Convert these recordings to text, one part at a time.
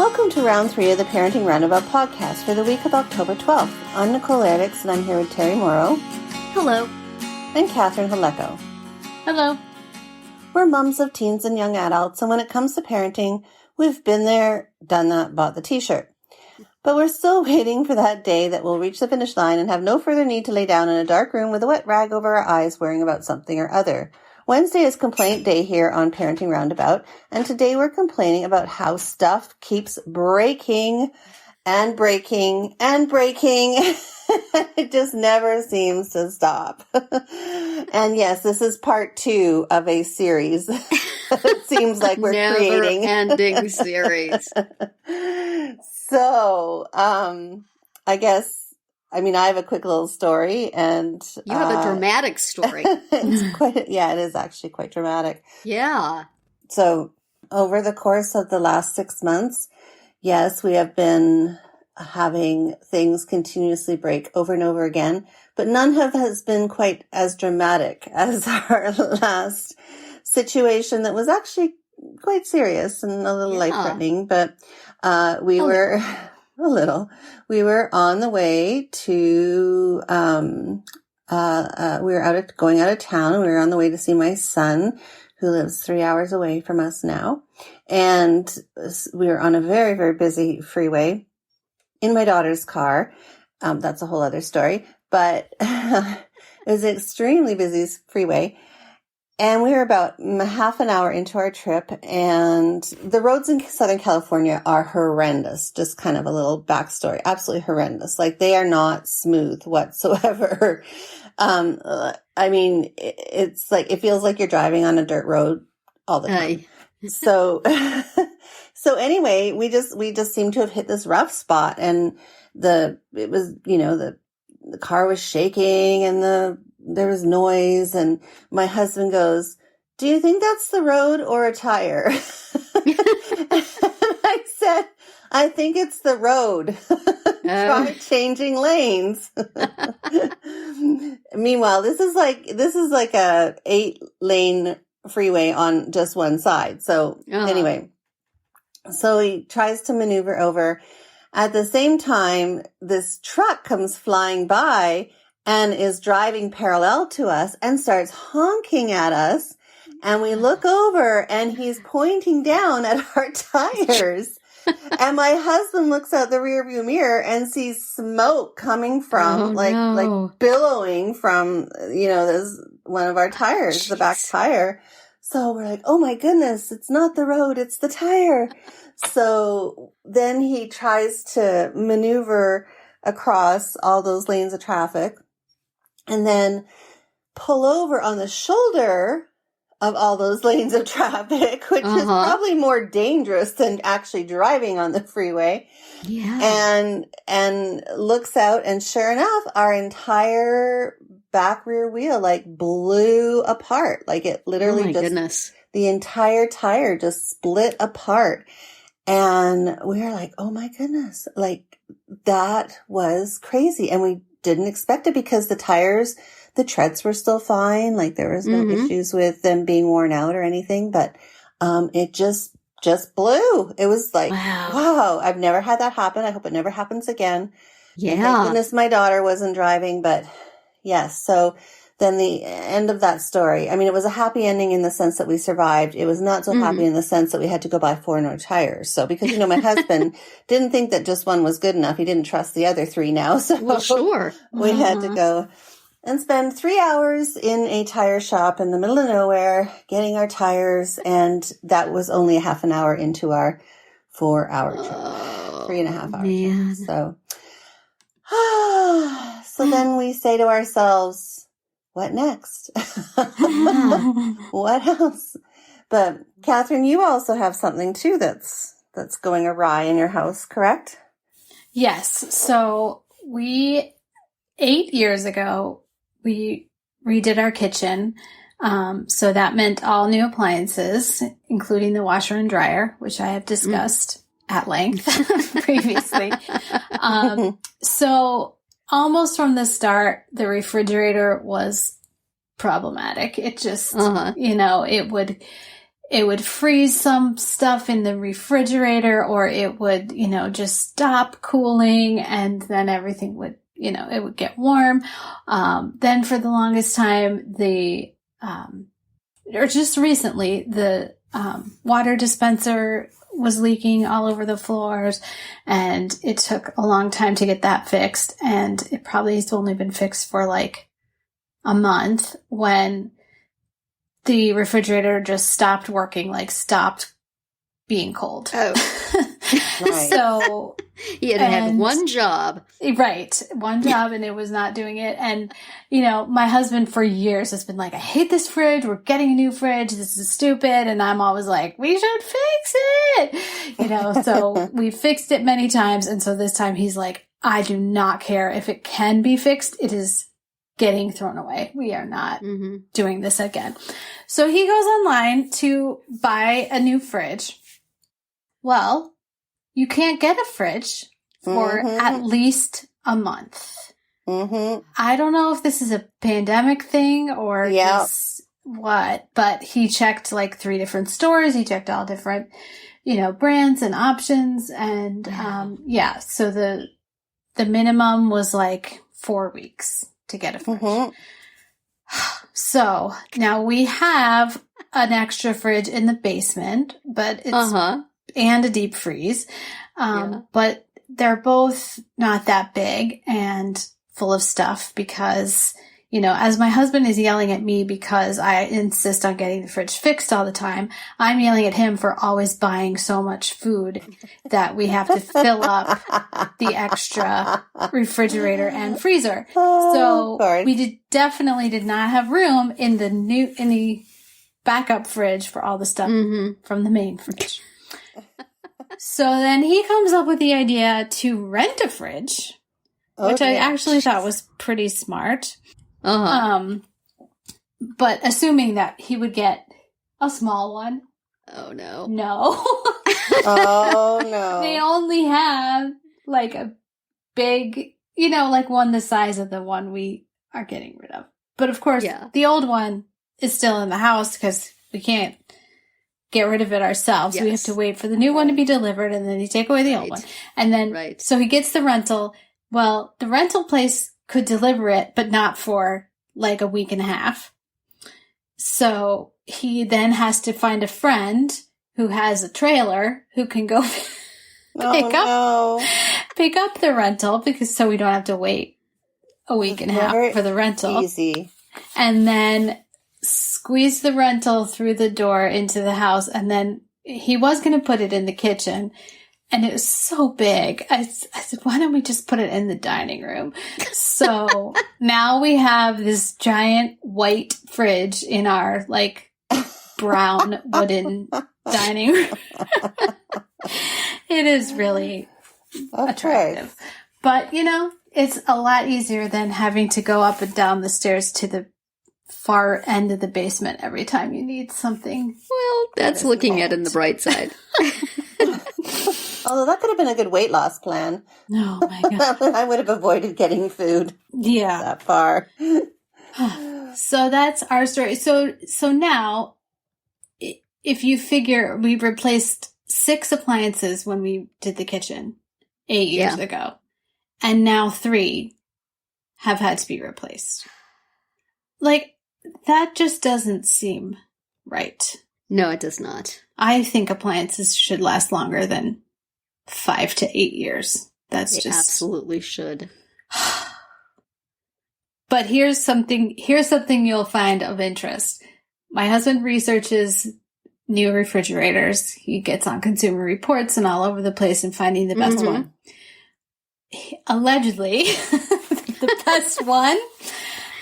Welcome to round 3 of the Parenting Roundabout podcast for the week of October 12th. I'm Nicole Erdix, and I'm here with Terry Morrow. Hello. And Catherine Haleko. Hello. We're mums of teens and young adults, and when it comes to parenting, we've been there, done that, bought the t-shirt. But we're still waiting for that day that we'll reach the finish line and have no further need to lay down in a dark room with a wet rag over our eyes worrying about something or other. Wednesday is complaint day here on Parenting Roundabout, and today we're complaining about how stuff keeps breaking and breaking and breaking. It just never seems to stop. And yes, this is part 2 of a series. It seems like we're creating. Never-ending series. So, I have a quick little story, and you have a dramatic story. It is actually quite dramatic. Yeah. So, over the course of the last 6 months, yes, we have been having things continuously break over and over again, but none has been quite as dramatic as our last situation that was actually quite serious and a little life-threatening, but we were on the way to, we were going out of town, and we were on the way to see my son, who lives 3 hours away from us now. And we were on a very, very busy freeway in my daughter's car. That's a whole other story, but it was an extremely busy freeway. And we were about half an hour into our trip, and the roads in Southern California are horrendous. Just kind of a little backstory. Absolutely horrendous. Like, they are not smooth whatsoever. It's like, it feels like you're driving on a dirt road all the time. So anyway, we just seemed to have hit this rough spot, and the car was shaking, and there was noise, and my husband goes, "Do you think that's the road or a tire?" And I said, "I think it's the road." Try changing lanes. Meanwhile, this is like a 8-lane freeway on just one side. So anyway, so he tries to maneuver over. At the same time, this truck comes flying by and is driving parallel to us and starts honking at us. And we look over, and he's pointing down at our tires. And my husband looks out the rearview mirror and sees smoke coming from, like billowing from, this one of our tires, the back tire. So we're like, "Oh my goodness, it's not the road, it's the tire." So then he tries to maneuver across all those lanes of traffic and then pull over on the shoulder of all those lanes of traffic, which is probably more dangerous than actually driving on the freeway. Yeah. And looks out, and sure enough, our entire back rear wheel blew apart. Like, it literally the entire tire just split apart. And we were like, "Oh my goodness." Like, that was crazy. And we didn't expect it because the treads were still fine. Like, there was no issues with them being worn out or anything, but it just blew. It was like, wow, I've never had that happen. I hope it never happens again. Yeah. And thank goodness my daughter wasn't driving, but yes. So then the end of that story, it was a happy ending in the sense that we survived. It was not so happy in the sense that we had to go buy 4 new tires. So, because, my husband didn't think that just one was good enough. He didn't trust the other 3 now. So we had to go and spend 3 hours in a tire shop in the middle of nowhere getting our tires. And that was only a half an hour into our 4-hour trip, 3.5 hour trip. So then we say to ourselves, what next? What else? But Catherine, you also have something too that's going awry in your house, correct? Yes. So 8 years ago, we redid our kitchen. So that meant all new appliances, including the washer and dryer, which I have discussed at length previously. So almost from the start, the refrigerator was problematic. It just, it would freeze some stuff in the refrigerator, or it would, just stop cooling, and then everything would, it would get warm. Then for the longest time, or just recently, the water dispenser was leaking all over the floors, and it took a long time to get that fixed. And it probably has only been fixed for like a month when the refrigerator just stopped working, like stopped being cold. Oh. Right. So you had one job. Right. One job, and it was not doing it. And, my husband for years has been like, I hate this fridge. We're getting a new fridge. This is stupid. And I'm always like, we should fix it. So we fixed it many times. And so this time he's like, I do not care if it can be fixed. It is getting thrown away. We are not doing this again. So he goes online to buy a new fridge. Well, you can't get a fridge for at least a month. I don't know if this is a pandemic thing or just what, but he checked like 3 different stores. He checked all different, brands and options. And, so the minimum was like 4 weeks to get a fridge. So now we have an extra fridge in the basement, but it's, and a deep freeze. But they're both not that big and full of stuff because, as my husband is yelling at me because I insist on getting the fridge fixed all the time, I'm yelling at him for always buying so much food that we have to fill up the extra refrigerator and freezer. So we definitely did not have room in the backup fridge for all the stuff from the main fridge. So then he comes up with the idea to rent a fridge, which I actually thought was pretty smart. But assuming that he would get a small one. Oh, no. No. Oh, no. They only have like a big, like one the size of the one we are getting rid of. But of course, the old one is still in the house because we can't get rid of it ourselves. Yes. We have to wait for the new one to be delivered, and then you take away the old one. And then, so he gets the rental. Well, the rental place could deliver it, but not for like a week and a half. So he then has to find a friend who has a trailer who can go pick up the rental so we don't have to wait a week and a half for the rental. Easy. And then squeeze the rental through the door into the house. And then he was going to put it in the kitchen, and it was so big. I said, why don't we just put it in the dining room? So now we have this giant white fridge in our like brown wooden dining room. It is really attractive. But, it's a lot easier than having to go up and down the stairs to the far end of the basement every time you need something. Well, that's looking at it in the bright side. Although that could have been a good weight loss plan. Oh my God. I would have avoided getting food that far. So that's our story. So now, if you figure we replaced 6 appliances when we did the kitchen 8 years ago, and now 3 have had to be replaced. Like, that just doesn't seem right. No, it does not. I think appliances should last longer than 5 to 8 years. They absolutely should. But here's something you'll find of interest. My husband researches new refrigerators. He gets on Consumer Reports and all over the place and finding the best one. Allegedly, the best one,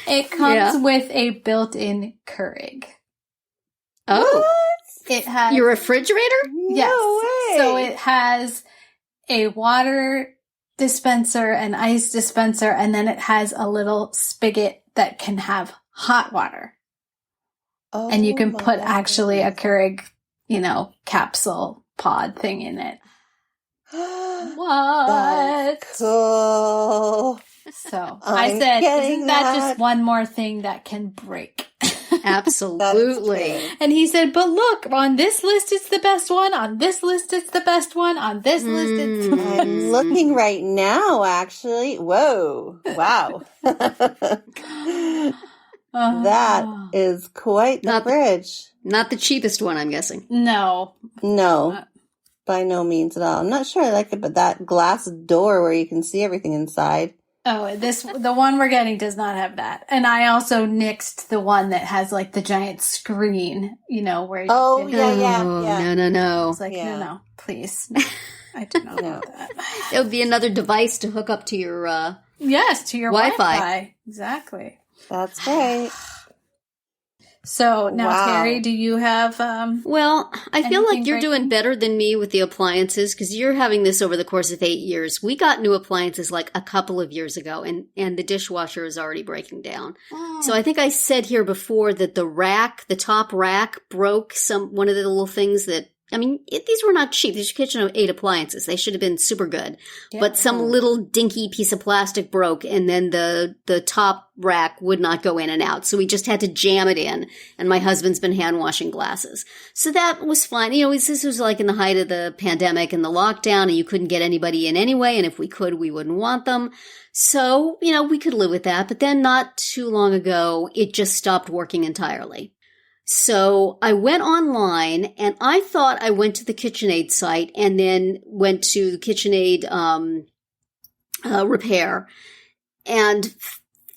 it comes with a built-in Keurig. Oh. What? It has your refrigerator? Yes. No way. So it has a water dispenser, an ice dispenser, and then it has a little spigot that can have hot water. Oh, and you can put actually a Keurig, capsule pod thing in it. What? That's cool. So I said, isn't that just one more thing that can break? Absolutely. And he said, but look, on this list it's the best one, on this list it's the best one, on this list it's the best. I'm looking right now, actually. Whoa. Wow. That is quite the fridge. Not the cheapest one, I'm guessing. No. No. By no means at all. I'm not sure I like it, but that glass door where you can see everything inside. Oh, the one we're getting does not have that. And I also nixed the one that has like the giant screen, you know, where you Oh, can, yeah. No. It's like, no, please. No, I do not want that. It would be another device to hook up to your Yes, to your Wi-Fi. Exactly. That's right. So now, Wow. Terry, do you have? Well, I feel like Anything you're breaking? doing better than me with the appliances because you're having this over the course of 8 years. We got new appliances like a couple of years ago, and the dishwasher is already breaking down. So I think I said here before that the top rack broke one of the little things that. I mean, these were not cheap. These are KitchenAid appliances. They should have been super good. Yeah. But some little dinky piece of plastic broke, and then the top rack would not go in and out. So we just had to jam it in. And my husband's been hand washing glasses. So that was fine. You know, this was like in the height of the pandemic and the lockdown, and you couldn't get anybody in anyway. And if we could, we wouldn't want them. So, you know, we could live with that. But then not too long ago, it just stopped working entirely. So I went online and I thought I went to the KitchenAid site and then went to the KitchenAid repair. And,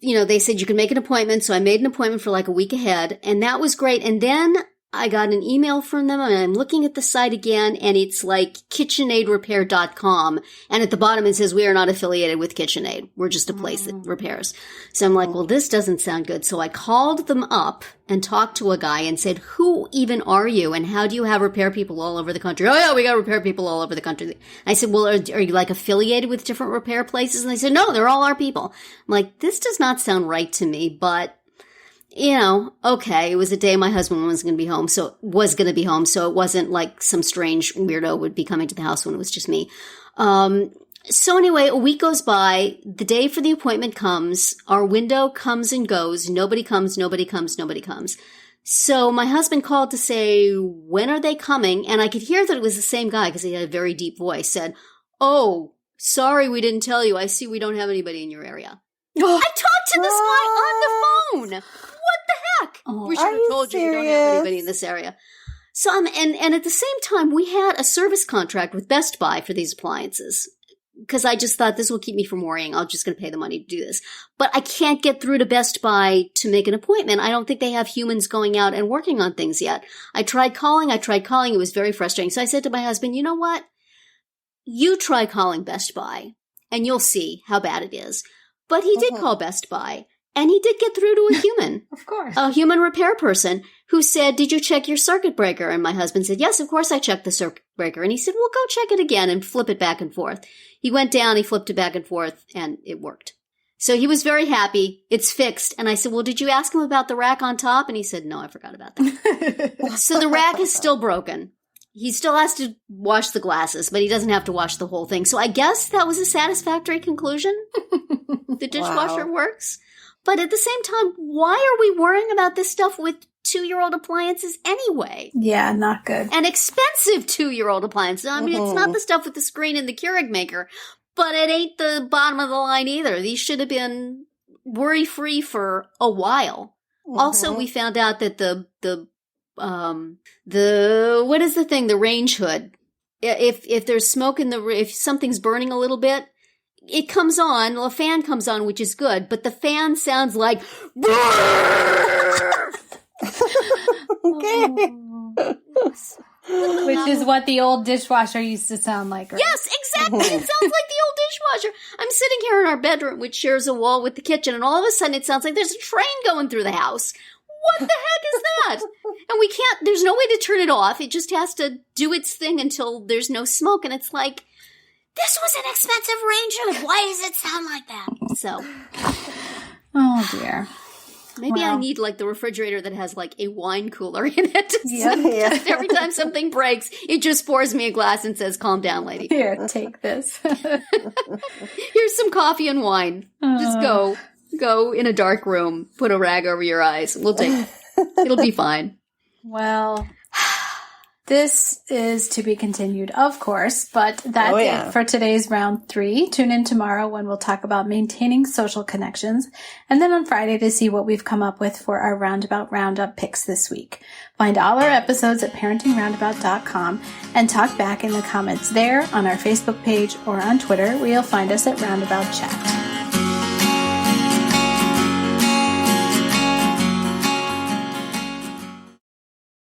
you know, they said you can make an appointment. So I made an appointment for like a week ahead, and that was great. And then I got an email from them, and I'm looking at the site again, and it's like KitchenAidRepair.com. And at the bottom it says, we are not affiliated with KitchenAid. We're just a place that repairs. So I'm like, well, this doesn't sound good. So I called them up and talked to a guy and said, who even are you? And how do you have repair people all over the country? Oh, yeah, we got repair people all over the country. I said, well, are you like affiliated with different repair places? And they said, no, they're all our people. I'm like, this does not sound right to me, but you know, okay, it was a day my husband was going to be home, so it wasn't like some strange weirdo would be coming to the house when it was just me. So anyway, a week goes by, the day for the appointment comes, our window comes and goes, nobody comes. So my husband called to say, when are they coming? And I could hear that it was the same guy because he had a very deep voice, said, oh, sorry we didn't tell you, I see we don't have anybody in your area. I talked to this guy on the phone. What the heck? We should have told you we don't have anybody in this area. So and at the same time, we had a service contract with Best Buy for these appliances because I just thought this will keep me from worrying. I'm just going to pay the money to do this. But I can't get through to Best Buy to make an appointment. I don't think they have humans going out and working on things yet. I tried calling. It was very frustrating. So I said to my husband, you know what? You try calling Best Buy and you'll see how bad it is. But he did call Best Buy, and he did get through to a human. Of course. A human repair person who said, did you check your circuit breaker? And my husband said, yes, of course I checked the circuit breaker. And he said, well, go check it again and flip it back and forth. He went down, he flipped it back and forth, and it worked. So he was very happy. It's fixed. And I said, well, did you ask him about the rack on top? And he said, no, I forgot about that. So the rack is still broken. He still has to wash the glasses, but he doesn't have to wash the whole thing. So I guess that was a satisfactory conclusion. The dishwasher works. But at the same time, why are we worrying about this stuff with 2-year-old appliances anyway? Yeah, not good. And expensive 2-year-old appliances. I mean, it's not the stuff with the screen and the Keurig maker, but it ain't the bottom of the line either. These should have been worry-free for a while. Also, we found out that the what is the thing? The range hood. If there's smoke if something's burning a little bit, it comes on, a fan comes on, which is good, but the fan sounds like Okay. Which is what the old dishwasher used to sound like, right? Yes, exactly. It sounds like the old dishwasher. I'm sitting here in our bedroom, which shares a wall with the kitchen, and all of a sudden it sounds like there's a train going through the house. What the heck is that? And there's no way to turn it off. It just has to do its thing until there's no smoke, and it's like, this was an expensive range hood. Why does it sound like that? So. Oh, dear. Maybe I need like the refrigerator that has like a wine cooler in it. Yeah. Every time something breaks, it just pours me a glass and says, calm down, lady. Here, take this. Here's some coffee and wine. Just go in a dark room, put a rag over your eyes. We'll take it. It'll be fine. Well, this is to be continued, of course, but that's it for today's round 3. Tune in tomorrow when we'll talk about maintaining social connections, and then on Friday to see what we've come up with for our Roundabout Roundup picks this week. Find all our episodes at parentingroundabout.com and talk back in the comments there, on our Facebook page, or on Twitter, where you'll find us at Roundabout Chat.